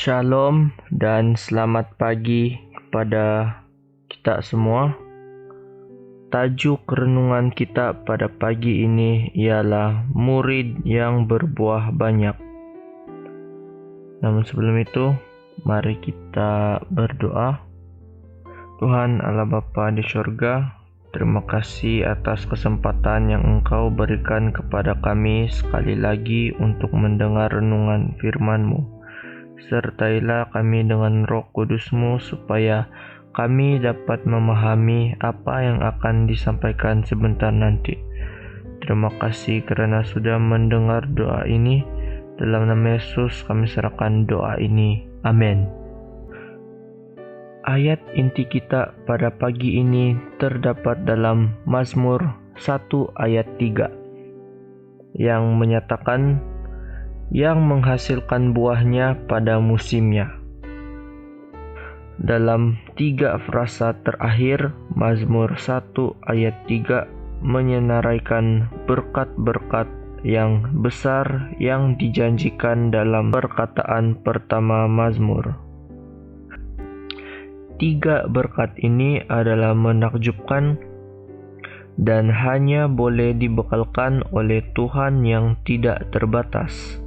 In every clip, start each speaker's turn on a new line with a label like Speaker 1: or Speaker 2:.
Speaker 1: Shalom dan selamat pagi kepada kita semua. Tajuk renungan kita pada pagi ini ialah murid yang berbuah banyak. Namun sebelum itu, mari kita berdoa. Tuhan Allah Bapa di surga, terima kasih atas kesempatan yang Engkau berikan kepada kami sekali lagi untuk mendengar renungan firman-Mu. Sertailah kami dengan Roh Kudus-Mu supaya kami dapat memahami apa yang akan disampaikan sebentar nanti. Terima kasih kerana sudah mendengar doa ini. Dalam nama Yesus kami serahkan doa ini. Amin. Ayat inti kita pada pagi ini terdapat dalam Mazmur 1 ayat 3 yang menyatakan yang menghasilkan buahnya pada musimnya. Dalam 3 frasa terakhir Mazmur 1 ayat 3 menyenaraikan berkat-berkat yang besar yang dijanjikan dalam perkataan pertama Mazmur. 3 berkat ini adalah menakjubkan dan hanya boleh dibekalkan oleh Tuhan yang tidak terbatas.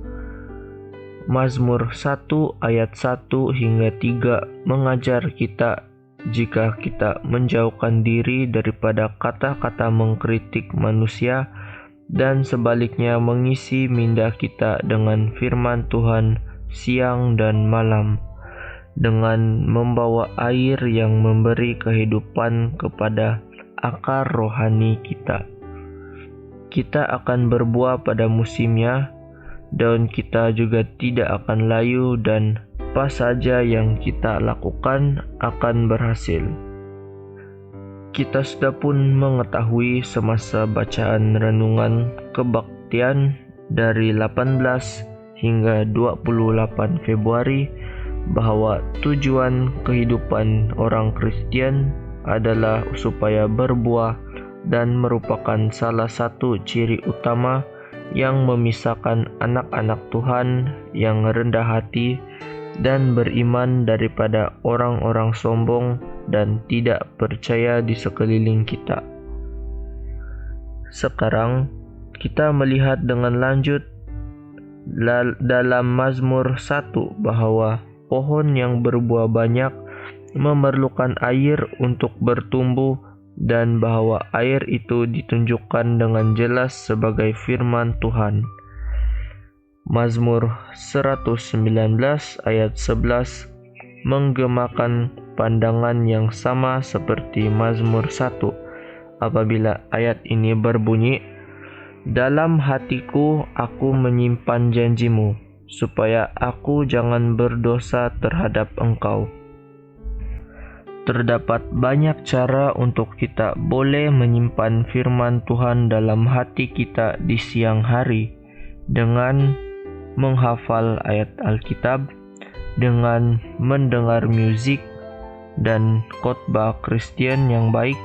Speaker 1: Mazmur 1 ayat 1 hingga 3 mengajar kita jika kita menjauhkan diri daripada kata-kata mengkritik manusia dan sebaliknya mengisi minda kita dengan firman Tuhan siang dan malam, dengan membawa air yang memberi kehidupan kepada akar rohani kita. Kita akan berbuah pada musimnya, daun kita juga tidak akan layu dan apa saja yang kita lakukan akan berhasil. Kita sudah pun mengetahui semasa bacaan renungan kebaktian dari 18 hingga 28 Februari bahwa tujuan kehidupan orang Kristen adalah supaya berbuah dan merupakan salah satu ciri utama yang memisahkan anak-anak Tuhan yang rendah hati dan beriman daripada orang-orang sombong dan tidak percaya di sekeliling kita. Sekarang kita melihat dengan lanjut dalam Mazmur 1 bahwa pohon yang berbuah banyak memerlukan air untuk bertumbuh dan bahwa air itu ditunjukkan dengan jelas sebagai firman Tuhan. Mazmur 119 ayat 11 menggemakan pandangan yang sama seperti Mazmur 1 apabila ayat ini berbunyi, "Dalam hatiku aku menyimpan janjimu, supaya aku jangan berdosa terhadap Engkau." Terdapat banyak cara untuk kita boleh menyimpan firman Tuhan dalam hati kita di siang hari, dengan menghafal ayat Alkitab, dengan mendengar musik dan khotbah Kristen yang baik,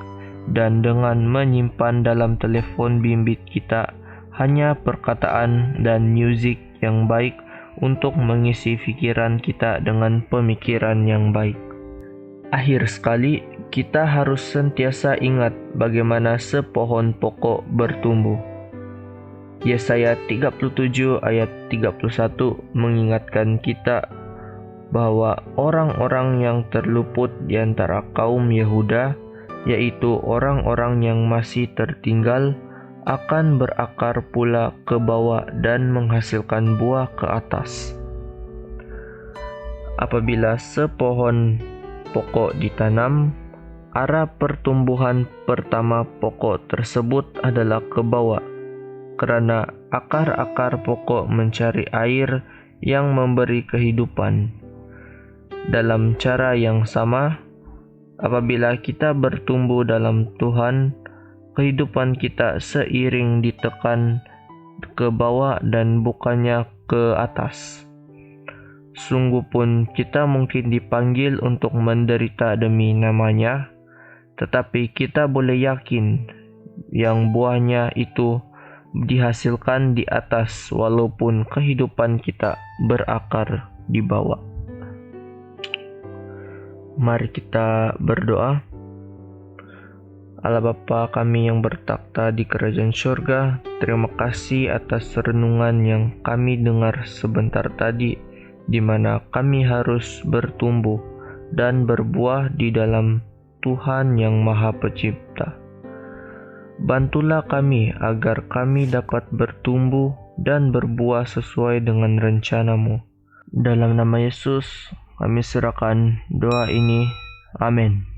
Speaker 1: dan dengan menyimpan dalam telepon bimbit kita hanya perkataan dan musik yang baik untuk mengisi pikiran kita dengan pemikiran yang baik. Akhir sekali, kita harus sentiasa ingat bagaimana sepohon pokok bertumbuh. Yesaya 37 ayat 31 mengingatkan kita bahwa orang-orang yang terluput di antara kaum Yehuda, yaitu orang-orang yang masih tertinggal, akan berakar pula ke bawah dan menghasilkan buah ke atas. Apabila sepohon pokok ditanam, arah pertumbuhan pertama pokok tersebut adalah ke bawah, kerana akar-akar pokok mencari air yang memberi kehidupan. Dalam cara yang sama, apabila kita bertumbuh dalam Tuhan, kehidupan kita seiring ditekan ke bawah dan bukannya ke atas. Sungguh pun kita mungkin dipanggil untuk menderita demi namanya, tetapi kita boleh yakin yang buahnya itu dihasilkan di atas walaupun kehidupan kita berakar di bawah. Mari kita berdoa. Allah Bapa kami yang bertakhta di kerajaan surga, terima kasih atas renungan yang kami dengar sebentar tadi, di mana kami harus bertumbuh dan berbuah di dalam Tuhan yang Maha Pencipta. Bantulah kami agar kami dapat bertumbuh dan berbuah sesuai dengan rencana-Mu. Dalam nama Yesus, kami serahkan doa ini. Amin.